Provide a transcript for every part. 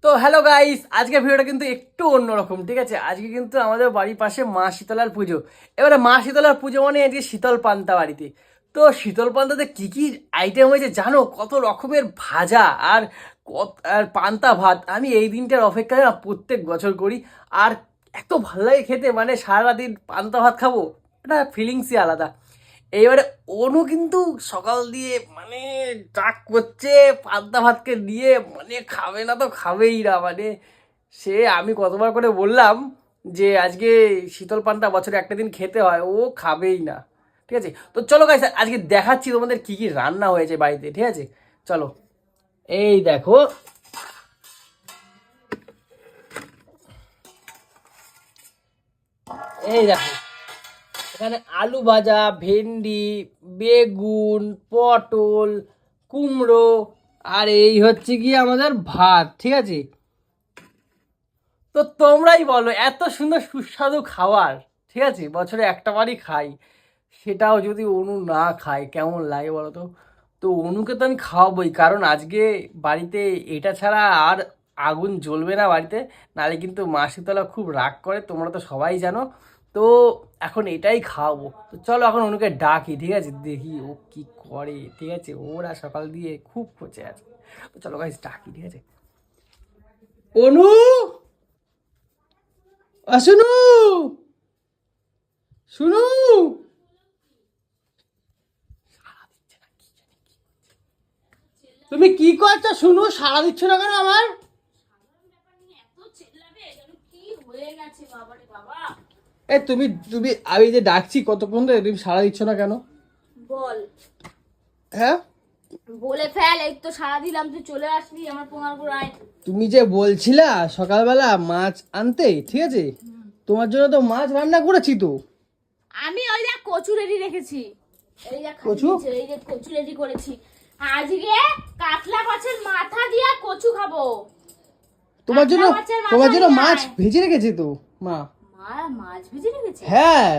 তো hello guys, আজকে ভিডিওটা কিন্তু একটু অন্যরকম, ঠিক আছে। আজকে কিন্তু আমাদের বাড়ির পাশে মা শীতলার পুজো। এবারে মা শীতলার পুজো মানে আজকে শীতল পান্তা বাড়িতে। তো শীতল পান্তাতে কি কি আইটেম হয়েছে জানো? কত রকমের ভাজা আর আর পান্তা ভাত। আমি এই দিনটার অপেক্ষা না প্রত্যেক বছর করি। আর এত ভালো লাগে খেতে, মানে সারাদিন পান্তা ভাত খাবো, এটা ফিলিংসই আলাদা। এইবারে অনু কিন্তু সকাল দিয়ে মানে ডাক করছে পান্তা ভাতকে দিয়ে, মানে খাবে না তো খাবেই না। মানে সে আমি কতবার করে বললাম যে আজকে শীতল পান্তা বছরে একটা দিন খেতে হয়, ও খাবেই না। ঠিক আছে, তো চলো গাইস, আজকে দেখাচ্ছি তোমাদের কি কি রান্না হয়েছে বাড়িতে। ঠিক আছে, চলো। এই দেখো, এই দেখো, এখানে আলু ভাজা, ভেন্ডি, বেগুন, পটল, কুমড়ো, আর এই হচ্ছে কি আমাদের ভাত। ঠিক আছে, তো তোমরাই বলো, এত সুন্দর সুস্বাদু খাবার, ঠিক আছে, বছরে একটা বারই খাই, সেটাও যদি অনু না খায় কেমন লাগে বলো তো। তো অনুকে তো আমি খাওয়াবোই, কারণ আজকে বাড়িতে এটা ছাড়া আর আগুন জ্বলবে না বাড়িতে, নাহলে কিন্তু মা শীতলা খুব রাগ করে, তোমরা তো সবাই জানো। তো এখন এটাই খাওয়াবো। তো চলো এখন অনুকে ডাকি, ঠিক আছে, দেখি ও কি করে। ঠিক আছে, ওরা সকাল দিয়ে খুব খোঁজে আছে। তো চলো গাইস ডাকি, ঠিক আছে। অনু, শুনু, শুনু। তুমি কি করছো শুনু? সাড়া দিচ্ছ না কেন আমার? এ তুমি তুমি আমি যে ডাকছি কতক্ষণ ধরে, তুমি সাড়া দিচ্ছ না কেন? বল। হ্যাঁ বলে ফেল, এই তো সারা দিলাম, তুই চলে আসলি আমার পোঙার গোড়ায়। তুমি যে বলছিলা সকালবেলা মাছ আনতে, ঠিক আছে, তোমার জন্য তো মাছ রান্না করেছি তো। আমি ওই দেখ কচু রেডি রেখেছি, এই দেখ কচু? এই যে কচু রেডি করেছি। আজকে কাতলা মাছের মাথা দিয়া কচু খাবো। তোমার জন্য, কাতলা মাছের মাথা তোমার জন্য দিয়ে মাছ আয়। ভেজে রেখেছে তো মা। মা মাছ ভেজে রেখেছে? হ্যাঁ।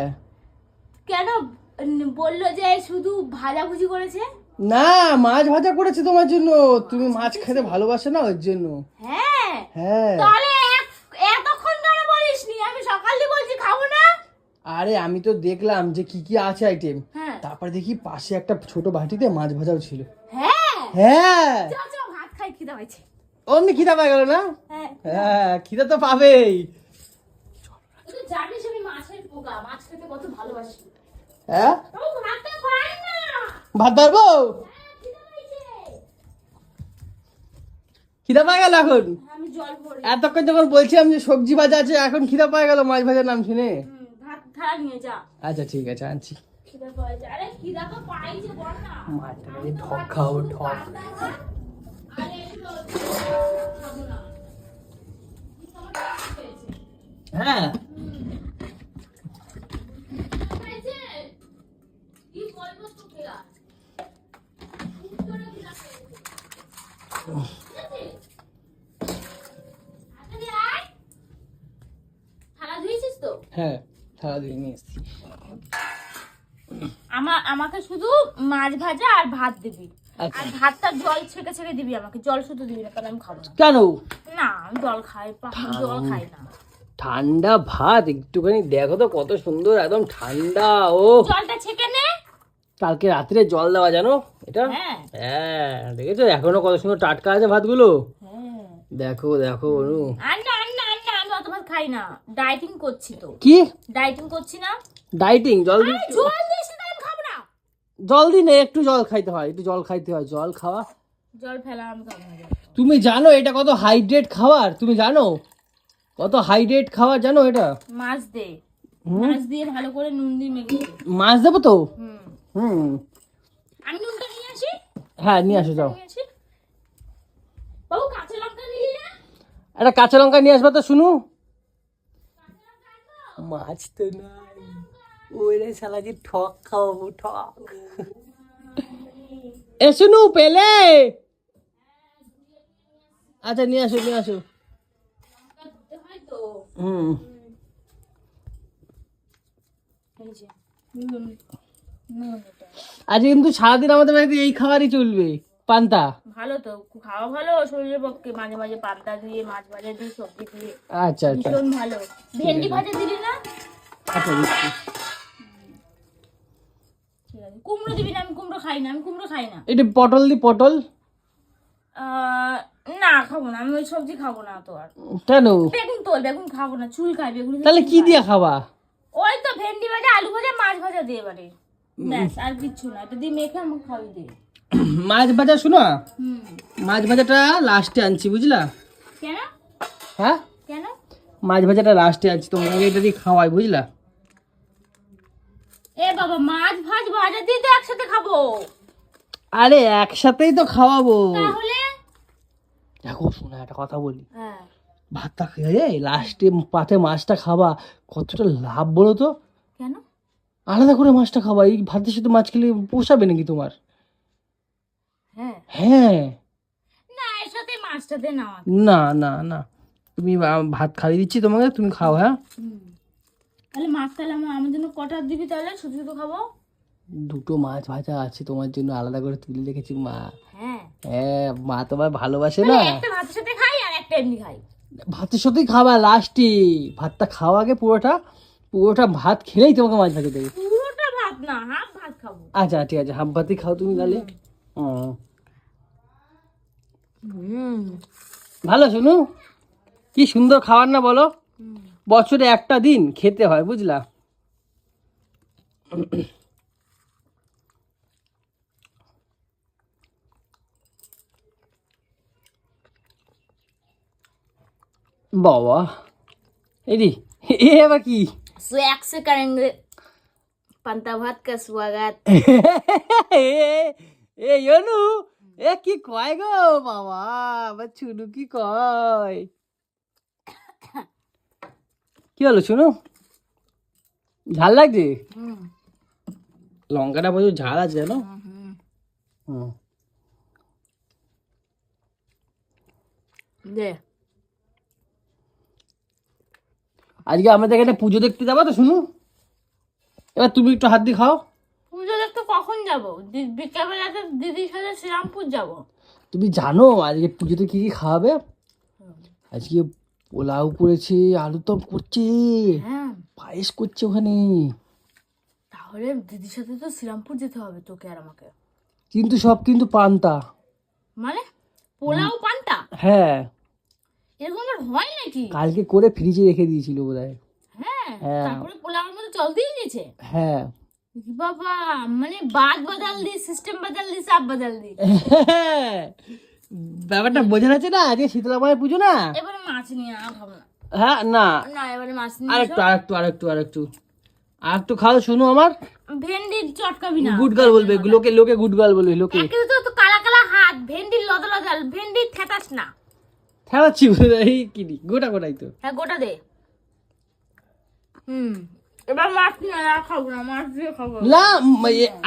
কেন বললো যে শুধু ভাজাভুজি করেছে? না, মাছ ভাজা করেছে তোমার জন্য, তুমি মাছ খেতে ভালোবাসো না ওর জন্য। হ্যাঁ। হ্যাঁ। তাহলে এতক্ষণ কেন বলিসনি? আমি সকালে বলছি খাবো না। আরে আমি তো দেখলাম যে কি কি আছে আইটেম, হ্যাঁ। তারপর দেখি পাশে একটা ছোট বাটিতে মাছ ভাজাও ছিল। হ্যাঁ। হ্যাঁ, চল চল ভাত খাই, খিদা পাইছে। অমনি খিদা পাই গেল না? হ্যাঁ। হ্যাঁ, খিদা তো পাবেই। তুই জানিস আমি মাছের পোকা, মাছ খেতে কত ভালোবাসি। হ্যাঁ, ও ভাতটা খাই না। ভাত ধরবো? খিদা পাইছে। খিদা পাই গেল এখন? আমি জল ভরি। এতক্ষণ যখন বলছিলাম যে সবজি ভাজা আছে, এখন খিদা পাই গেল মাছ ভাজার নাম শুনে। ভাত থালা নিয়ে যা। আচ্ছা ঠিক আছে, আনছি। খিদা পাইছে, আরে খিদা তো পাইছে বল না। মাছটা দিয়ে ঠক খাও, ঠক। আরে এগুলো খাবো না। হ্যাঁ, পাইছে কি বলবো তোকে আর? থালা ধুয়েছিস তো? হ্যাঁ, থালা দিয়ে নিয়ে এসছি। আমাকে শুধু মাছ ভাজা আর ভাত দিবি। আচ্ছা। আর ভাতটা জল ছেঁকে ছেঁকে দিবি আমাকে, জল শুধু দিবি না, তাহলে আমি খাবো না। কেন? না আমি জল খাই, জল খাই না। ঠান্ডা ভাত একটুখানি দেখো তো কত সুন্দর, একদম ঠান্ডা। ও জলটা ছেঁকে নে। কালকে রাত্রে জল দেওয়া জানো এটা? হ্যাঁ। হ্যাঁ, দেখেছো এখনো কত সুন্দর টাটকা আছে ভাতগুলো। হ্যাঁ। দেখো দেখো অনু। আর না আর না আর না, আমি অত ভাত খাই না, ডায়েটিং করছি তো। কি ডায়েটিং করছি না। ডাইটিং? জল দি, আরে জল দিস না, আমি খাবো না। জল দি না, একটু জল খাইতে হয়, একটু জল খাইতে হয়, জল খাওয়া। জল ফেলা আমি খাবো না। তুমি জানো এটা কত হাইড্রেট খাবার? তুমি জানো কত হাইড্রেট খাবার জানো এটা? মাছ দে, মাছ দিয়ে ভালো করে নুন দিয়ে মেখে দে। মাছ দেবো তো? হুম। হুম, আমি নুনটা নিয়ে আসি। হ্যাঁ নিয়ে আসো, যাও। নিয়ে আসি। বাবু কাঁচা লঙ্কা নিলি না? একটা কাঁচা লঙ্কা নিয়ে আসবা তো শুনু। মাছ তো নাই, ওরে শালা যে ঠক খাওয়াবো, ঠক। এ শুনু পেলে? আচ্ছা নিয়ে আসো, নিয়ে আসো। হুম এই যে নুন, নুন এটা। আজকে কিন্তু সারাদিন আমাদের বাড়িতে এই খাবারই চলবে, পান্তা। ভালো তো, খাওয়া ভালো শরীরের পক্ষে, মাঝে মাঝে পান্তা দিয়ে, মাছ ভাজা দিয়ে, সবজি দিয়ে, আচ্ছা আচ্ছা ভীষণ ভালো। ভেন্ডি ভাজা দিবি না? আচ্ছা দিচ্ছি। ঠিক আছে। কুমড়ো দিবি না? আমি কুমড়ো খাই না, আমি কুমড়ো খাই না। এটা পটল দি, পটল। না খাবো না, আমি ওই সবজি খাবো না তো আর। কেন? বেগুন তোল, বেগুন খাবো না, চুল খাই বেগুন। তাহলে কি দিয়ে খাবা? ওই তো ভেন্ডি ভাজা, আলু ভাজা, মাছ ভাজা দিয়ে বাড়ি, ব্যাস আর কিচ্ছু না। এটা দিয়ে মেখে আমাকে খাওয়াই দে। মাছ ভাজা শোনো, হুম। মাছ ভাজাটা লাস্টে আনছি বুঝলা? কেন? হ্যাঁ, কেন? মাছ ভাজাটা লাস্টে আনছি, তোমাকে এটা দিয়ে খাওয়াই বুঝলা? এ বাবা, মাছ ভাজা দিয়ে তো একসাথে খাবো। আরে একসাথেই তো খাওয়াবো। তাহলে দেখো শোনা, একটা কথা বলি, হ্যাঁ, ভাতটা খেয়ে লাস্টে পাতে মাছটা খাবা, কতটা লাভ বলো তো? কেন? আলাদা করে মাছটা খাবা, এই ভাতের সাথে মাছ খেলে পোষাবে নাকি তোমার? হ্যাঁ, হ্যাঁ। না এর সাথে মাছটা দে না। না না না, তুমি ভাত খাইয়ে দিচ্ছি তোমাকে, তুমি খাও। হ্যাঁ, তাহলে মাছ, তাহলে আমার জন্য কটা দিবি? তাহলে শুধু শুধু খাবো। দুটো মাছ ভাজা আছে তোমার জন্য, আলাদা করে তুলে রেখেছি মা। হ্যাঁ, হ্যাঁ, মা তোমার ভালোবাসে মানে না। একটা ভাতের সাথে খাই আর একটা এমনি খাই। ভাতের সাথেই খাবা লাস্টে, ভাতটা খাওয়া আগে পুরোটা, পুরোটা ভাত খেলেই তোমাকে মাছ ভাজা দেবে। পুরোটা ভাত না, হাফ ভাত খাবো। আচ্ছা ঠিক আছে, হাফ ভাতই খাও তুমি তাহলে। ভালো শুনু, কি সুন্দর খাবার না বলো? বছরে একটা দিন খেতে হয় বুঝলা? বাবা, এদি এ আবার কি? स्वैग से करेंगे पंता भात का स्वागत। এ ইয়নু, এ কি কয় গো বাবা, আমার ছুনু কি কয়? কি হলো শুনো, ঝাল লাগছে? লঙ্কাটা প্রচুর ঝাল আছে জানো? হুম। दे আজকে আমাদের এখানে পুজো দেখতে যাবো তো শুনু, এবার তুমি একটু হাত দিয়ে খাও। পুজো দেখতে কখন যাবো? বিকালবেলা তো দিদির সাথে শ্রীরামপুর যাবো। তুমি জানো আজকে পুজোতে কি কি খাওয়াবে? আজকে পোলাও করেছে, আলুদম করছে, হ্যাঁ, পায়েস করছে ওখানে। তাহলে দিদির সাথে তো শ্রীরামপুর যেতে হবে তোকে আর আমাকে। কিন্তু সব কিন্তু পান্তা। মানে পোলাও পান্তা? হ্যাঁ, এরকম আর হয় নাকি? কালকে করে ফ্রিজে রেখে দিয়েছিল বোধহয়। হ্যাঁ, হ্যাঁ। তারপরে পোলাওর মধ্যে জল দিয়ে দিয়েছে। হ্যাঁ। বাবা, মানে বাদ বদল দি, সিস্টেম বদল দি, সব বদল দি। ব্যাপারটা বোঝা যাচ্ছে না, আজকে শীতলা মায়ের পুজো না। এবারে মাছ নিয়ে আর খাবো না। হ্যাঁ না, না এবারে মাছ নিয়ে আরেকটু আরেকটু আরেকটু আরেকটু আরেকটু খাও শুনো আমার। ভেন্ডির চটকাবি না। গুড গার্ল বলবে, লোকে লোকে গুড গার্ল বলবে লোকে। একে তো কালা কালা হাত, ভেন্ডির লদা লদা, ভেন্ডির ঠেকাস না। খেলাচ্ছি এই কি গোটা গোটাই তো। হ্যাঁ গোটা দে। এবার মাছ নিয়ে আর খাবো না, মাছ দিয়ে খাবো। না,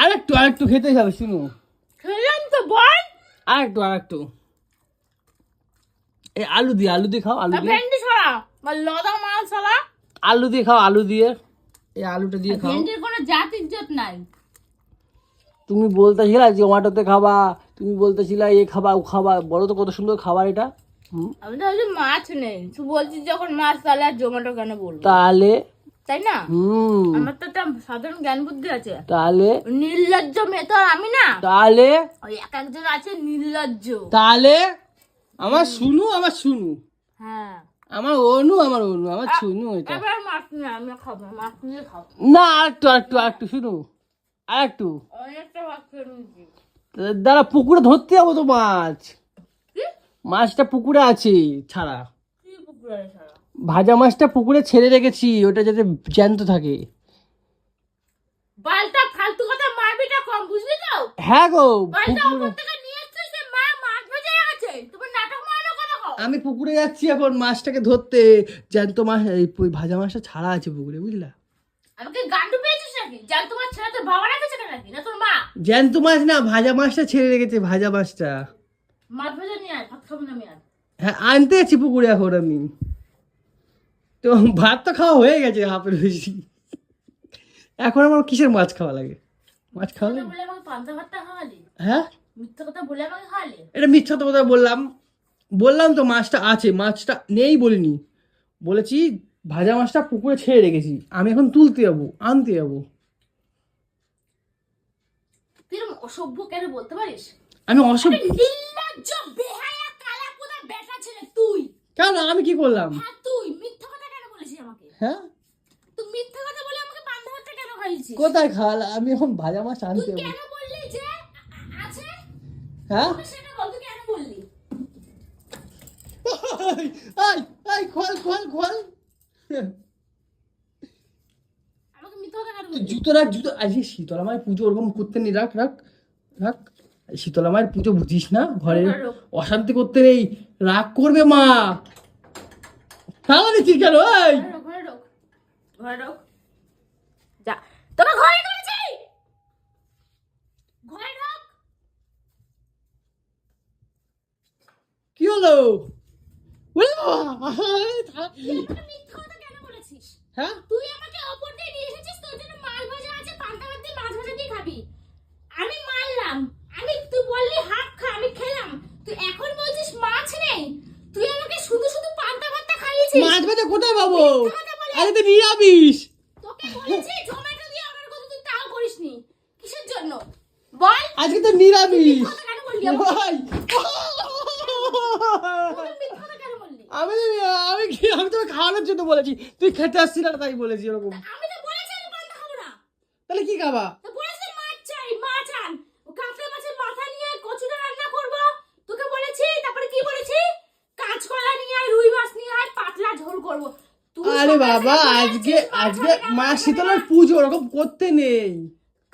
আরেকটু আরেকটু খেতে যাবে শুনো। খেলাম তো বল। আরেকটু আরেকটু, এই আলু দিয়ে খাও, আলু দিয়ে। ভেন্ডি ছড়া বা লদা মাল ছড়া। আলু দিয়ে খাও, আলু দিয়ে, এই আলুটা দিয়ে খাও। ভেন্ডির কোনো জাত ইজ্জত নাই। তুমি বলতেছিলা জোম্যাটোতে খাবা, তুমি বলতেছিলা এ খাবা ও খাবা, বলো তো কত সুন্দর খাবার এটা। আমি তো ভাবছি মাছ নেই, তুই বলছিস যখন মাছ, তাহলে আর জোম্যাটো কেন বলবো? তাহলে তাই না? আমার তো একটা সাধারণ জ্ঞান বুদ্ধি আছে। তাহলে নির্লজ্জ মেয়ে তো আর আমি না। তাহলে ওই এক একজন আছে নির্লজ্জ। তাহলে আমার শুনু, আমার শুনু, হ্যাঁ, আমার অনু, আমার অনু, আমার শুনু এটা। এবার মাছ নিয়ে আমি খাবো, মাছ নিয়ে খাবো। না, আরেকটু আরেকটু আরেকটু শুনু, আরেকটু। অনেকটা ভাত খেয়ে নিয়েছি। দাঁড়া, পুকুরে ধরতে যাবো তো মাছ। কি? মাছটা পুকুরে আছে ছাড়া, কি পুকুরে ছাড়া? ভাজা মাছটা পুকুরে ছেড়ে রেখেছি, ওটা যাতে জ্যান্ত থাকে। বালটা ফালতু কথা মারবিটা কম, বুঝলি তো? হ্যাঁ গো, বালটা পুকুরে উপর থেকে নিয়ে এসেছে, সে মা মাছ ভেজে গেছে। তুমি নাটক মারো কেন গো? আমি পুকুরে যাচ্ছি এখন মাছটাকে ধরতে, জ্যান্ত মাছ, এই ভাজা মাছটা ছাড়া আছে পুকুরে বুঝলা? আমাকে গান্ডু পেয়েছিস নাকি? জান তোমার ছেলে তোর বাবা রেখেছে নাকি, না তোর মা? জ্যান্ত মাছ না, ভাজা মাছটা ছেড়ে রেখেছে, ভাজা মাছটা। মাছ ভেজে নিয়ে আয়, ভাত খাবো না আমি আর। হ্যাঁ, আনতে যাচ্ছি পুকুরে এখন আমি। তো ভাত তো খাওয়া হয়ে গেছে হাফের বেশি, এখন আমার কিসের মাছ খাওয়া লাগে? মাছ খাওয়া লাগে? বলে আমাকে পান্তা ভাতটা খাওয়ালি, হ্যাঁ মিথ্যা কথা বলে আমাকে খাওয়ালি। এটা মিথ্যা তো কথা বললাম, বললাম তো মাছটা আছে, মাছটা নেই বলিনি, বলেছি ভাজা মাছটা পুকুরে ছেড়ে রেখেছি, আমি এখন তুলতে যাবো, আনতে যাবো। তুই এরকম অসভ্য কেন বলতে পারিস? আমি অসভ্য নির্লজ্জ বেহায়া কালাপোদা বেটা ছেলে তুই। কেন? আমি কি করলাম? হ্যাঁ তুই মিথ্যা কথা কেন বলেছিস আমাকে? হ্যাঁ তুই মিথ্যা কথা বলে আমাকে পান্তা ভাতটা কেন খাইছিস? কোথায় খাওয়াল? আমি এখন ভাজা মাছ আনতে তুই যাবো। কেন বললি যে আছে? হ্যাঁ তুই সেটা বল, তুই কেন বললি? আই আই খোল খোল খোল, আমাকে মিথ্যা কথা কেন বললি? জুতো রাখ, জুতো। আজকে শীতলা মায়ের পুজো, ওরকম করতে নেই, রাখ রাখ রাখ। শীতলা মায়ের পুজো বুঝিস না, ঘরে অশান্তি করতে নেই, রাগ করবে মা। তালা দিচ্ছিস কেন? এই ঘরে ঢোক, ঘরে ঢোক, যা তোকে ঘরে ঢুকেছি, ঘরে ঢোক। কি হলো? বলো। তুই আমাকে মিথ্যা কথা কেন বলেছিস? হ্যাঁ তুই আমাকে অপর দিয়ে নিয়ে এসেছিস, তোর জন্য মাছ ভাজা আছে, পান্তা ভাত দিয়ে মাছ ভাজা দিয়ে খাবি। আমি মানলাম, তুই বললি হাফ খা, আমি খেলাম। তুই এখন বলছিস মাছ নেই, তুই আমাকে শুধু শুধু পান্তা ভাতটা খাইয়েছিস। মাছ ভাজা কোথায় পাবো? মিথ্যা কথা বলে। আরে তো নিরামিষ। তোকে বলেছি জোম্যাটো দিয়ে অর্ডার করতে, তুই তাও করিসনি। কিসের জন্য বল? আজকে তো নিরামিষ। মিথ্যা কথা কেন বললি আমাকে? ভাই তোকে মিথ্যা কথা কেন বললি? আমি আমি কি, আমি তোকে খাওয়ানোর জন্য বলেছি, তুই খেতে আসছিস না তাই বলেছি এরকম। আমি তো বলেছি আমি পান্তা খাবো না। তাহলে কি খাবা? তো বলেছি মাছ চাই, মাছ আন। কাঁকড়া মাছের মাথা নিয়ে কচুটা রান্না করব। তোকে বলেছি, তারপরে কি বলেছি? কাঁচকলা নিয়ে আয়, রুই মাছ নিয়ে আয়, পাতলা ঝোল করব। তুই আরে সকাল বাবা, থেকে আজকে বলেছিস, মাছ আজকে হবে না, মা মাছ হবে শীতলার না। পুজো, ওরকম করতে নেই।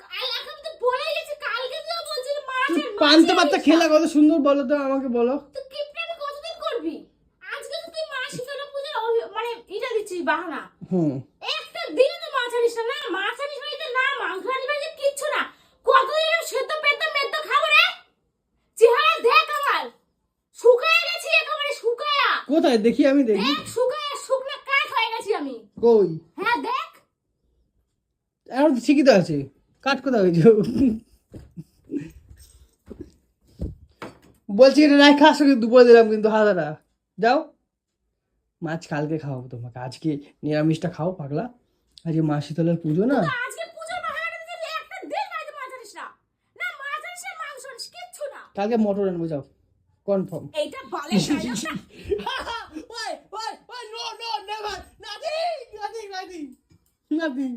কাল এখন তো বলে গেছি, কালকে তুই বলছিস মাছ তুই আর মাছ পান্তা আর পাত্তা ইসা। খেলা কত সুন্দর, বলো তো আমাকে, বলো। তুই কিপটামি কতদিন করবি? আজকে তো তুই মা শীতলা পূজার মানে এটা দিচ্ছিস বাহানা। হুম একটা দিন তো মাছ আনিস না, না মাছ আনিস বাড়িতে, না মাংস আনিস বাড়িতে, কিচ্ছু না। কতদিন সেদ্ধ পেদ্ধ মেদ্ধ খাবো রে? চেহারা দেখ আমার, শুকায় গেছি একেবারে, শুকায়া। কোথায় দেখি, আমি দেখি। দেখ শুকায়া শুকনা কাঠ হয়ে গেছি আমি। কই? হ্যাঁ দেখ। এখন তো ঠিকই তো আছে, কাট কোথায় হয়েছে? বলছি এটা রাখ, খাস দুপুরে দিলাম কিন্তু হাজারা। যাও, মাছ কালকে খাওয়াবো তোমাকে, আজকে নিরামিষটা খাও পাগলা। আজকে মা শীতলার পুজো না। তো আজকে পূজার বাহানাটা দিলি, একটা দিন বাড়িতে মাছ আনিস না, না মাছ আনিস না, মাংস আনিস, কিচ্ছু না। কালকে মটর আনবো, যাও কনফার্ম। এইটা বালের ডায়লগটা। ওই ওই ওই, no no never, nothing nothing nothing nothing.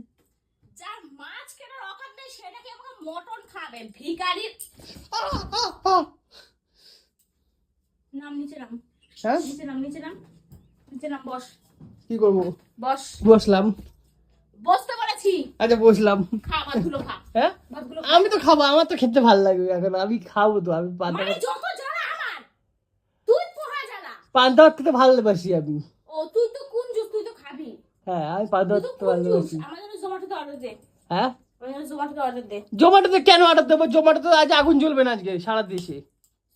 যার মাছ কেনার অকাত নেই সেটাকে আমাকে মটন খাবে, ভিখারি। নাম নিচে নাম, হ্যাঁ নিচে নাম, নিচে নাম, নিচে নাম, বস, কি করবো? বস, বসলাম। বসতে বলেছি। আচ্ছা বসলাম। খা ভাতগুলো খা, হ্যাঁ ভাতগুলো খা। আমি তো খাবো, আমার তো খেতে ভালো লাগবে এখন, আমি খাবো তো, আমি পান্তা মানে ভাত, যত জ্বালা আমার, তুই পোহা জ্বালা। পান্তা ভাত খেতে ভালোবাসি আমি। ও তুই তো কোন জুস, তুই তো খাবি। হ্যাঁ আমি পান্তা তুই ভাত তো খেতে কোন জুস, ভালোবাসি। আমাদের জোম্যাটোতে অর্ডার দে, হ্যাঁ আমাদের জোম্যাটোতে অর্ডার দে। জোম্যাটোতে কেন অর্ডার দেবো? জোম্যাটোতে আজ আগুন জ্বলবে না আজকে সারা দেশে,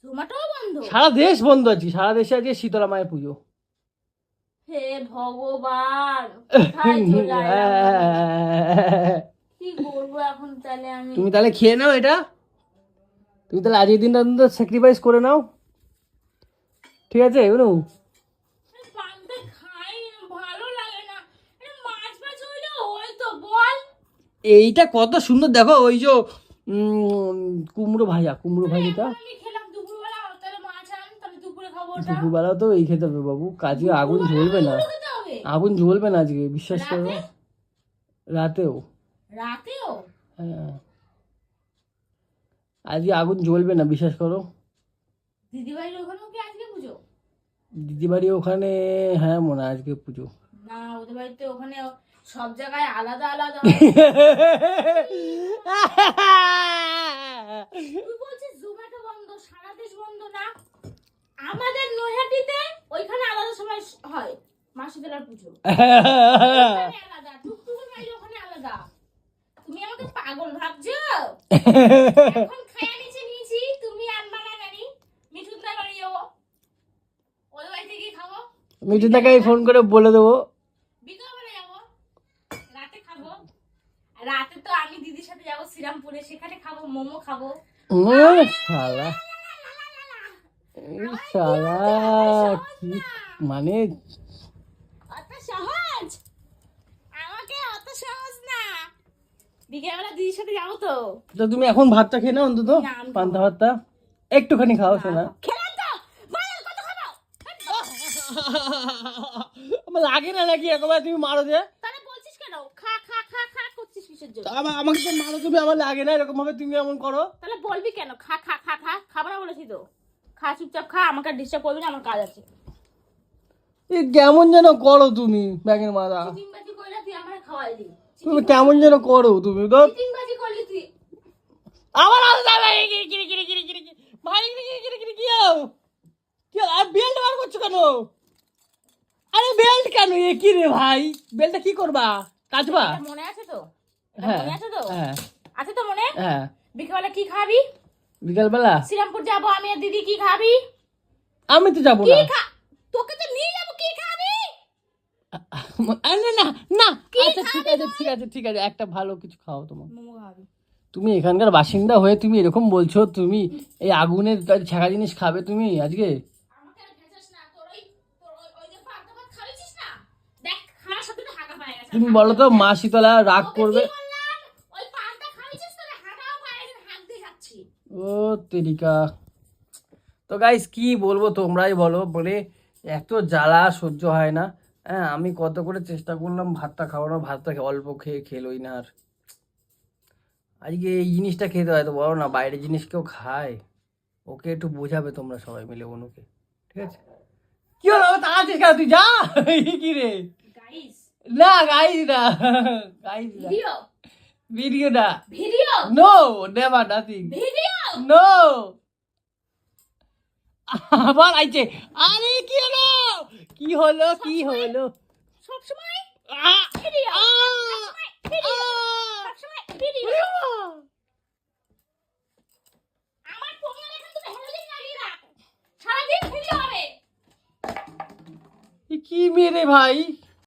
জোম্যাটোও বন্ধ। সারা দেশ বন্ধ আছে, সারা দেশে আজকে শীতলা মায়ের পুজো। হে ভগবান, কোথায় চলে এলাম? কি করবো এখন তাহলে আমি? তুমি তাহলে খেয়ে নাও এটা, তুমি তাহলে আজকের দিনটা তো স্যাক্রিফাইস করে নাও, ঠিক আছে? অনু পান্তা খাই না, ভালো লাগে না। এটা মাছ মাছ হইলে হয়তো বল। এইটা কত সুন্দর, দেখো ওই যে কুমড়ো ভাজা, কুমড়ো ভাজিটা আমি খেলাম দুপুরবেলা, তাহলে মাছ আন, তাহলে দুপুরে খাবো ওটা। দুপুরবেলা তো এই খেতে হবে বাবু, কাজে আগুন জ্বলবে না, দুপুরবেলা খেতে হবে। আগুন জ্বলবে না আজকে, বিশ্বাস করো। রাতে? রাতেও, রাতেও? হ্যাঁ আজকে আগুন জ্বলবে না, বিশ্বাস করো। দিদিবাড়ির ওখানেও কি আজকে পুজো? দিদি বাড়ি ওখানে, হ্যাঁ মনে হয় আজকে পুজো। না ওদের বাড়িতে ওখানে সব জায়গায় আলাদা আলাদা। তুই বলছিস জোম্যাটো বন্ধ, সারা দেশ বন্ধ না? আমাদের নৈহাটিতে ওইখানে আলাদা সময় হয় মা শীতলার পুজো, ওখানে আলাদা, টুকটুকের বাড়ি ওখানে আলাদা। তুমি আমাকে পাগল ভাবছো? এখন খায়া নিয়েছি, তুমি আনবা না জানি, মিঠুনদার বাড়ি যাবো, ওদের বাড়িতে গিয়ে খাবো। মিঠুনদাকে আমি ফোন করে বলে দেবো, দিদির সাথে যাবো শ্রীরামপুরে, সেখানে খাবো মোমো খাবো। ও শালা, এই শালা কি মানে, অত সহজ আমাকে, অত সহজ না। বিকেলবেলা দিদির সাথে যাবো তো। তো তুমি এখন ভাতটা খেয়ে নাও অন্তত, না, আমি পান্তা ভাতটা একটুখানি খাও শোনা। খেলাম তো, বল কত খাবো? আমার লাগে না নাকি একবার তুমি মারো যে, তাহলে বলছিস কেন? খা খা খা খা করছিস কিসের জন্য? আমাকে তো মারো তুমি, আমার লাগে না এরকম ভাবে তুমি এমন করো। তাহলে বলবি কেন? খা খা খা খা, খাবো না বলেছি তো। খা, চুপচাপ খা, আমাকে ডিস্টার্ব করবি না, আমার কাজ আছে। এ কেমন যেন করো তুমি ব্যাঙের মাথা, চিটিংবাজি কইলা তুই আমারে খাওয়াইলি। তুমি কেমন যেন করো তুমি তো। চিটিংবাজি করলি তুই। আমার আলাদা ভাই, গিরি গিরি গিরি গিরি গিরি ভাই, গিরি গিরি গিরি কি হও, কি হলো? আর বেল্ট বার করছো কেন? আরে বেল্ট কেন, এ কি রে ভাই, বেল্টটা কি করবা, কাচবা? এটা মনে আছে তো? এটা হ্যাঁ মনে আছে তো? হ্যাঁ আছে তো মনে? হ্যাঁ। বিকেলবেলা কি খাবি? বিকালবেলা শ্রীরামপুর যাবো আমি আর দিদি, কি খাবি? আমি তো যাবো কি না। খা, তোকে তো নিয়ে যাবো, কি খাবি? না না না, কি আচ্ছা ঠিক খাবি আছে ঠিক আছে ঠিক আছে, একটা ভালো কিছু খাও তোমার। মোমো খাবি। তুমি এখানকার বাসিন্দা হয়ে তুমি এরকম বলছো, তুমি এই আগুনের ছাকা জিনিস খাবে তুমি আজকে? আমাকে আর ভেজাস না, তোর ওই যে পান্তা ভাত খাওয়াইছিস না, দেখ খাওয়ার সাথে তো হাগা পায়ে গেছে। তুমি বলো তো মা শীতলা রাগ তোকে করবে? কি বললাম? ওই পান্তা খাওয়াইছিস তো, হাগাও পায়ে গেছে, হাগ দিয়ে যাচ্ছি। ও তেরিকা। তো গাইস কি বলবো, তোমরাই বলো, বলে এত জ্বালা সহ্য হয় না। হ্যাঁ আমি কত করে চেষ্টা করলাম ভাতটা খাওয়ানো, ভাতটা অল্প খেয়ে খেলোই না। আর আজকে এই জিনিসটা খেতে হয় তো বলো না, বাইরের জিনিস কেউ খায়? ওকে একটু বোঝাবে তোমরা সবাই মিলে অনুকে, ঠিক আছে? কি হলো তাড়াতাড়ি কেন, তুই যা। কি রে, গাইস, না গাইস না, গাইস না, ভিডিও ভিডিও না, video no never nothing, video. No. আবার আইছে, আরে কি হলো, কি হলো, কি হলো? সব সময় আ- ভিডিও, আ- ভিডিও, আ- সব সময় ভিডিও। আমার ফোনে এখন তুমি হেলোজিন লাগিয়ে রাখ, সারাদিন ভিডিও হবে। এ কি মেরে ভাই,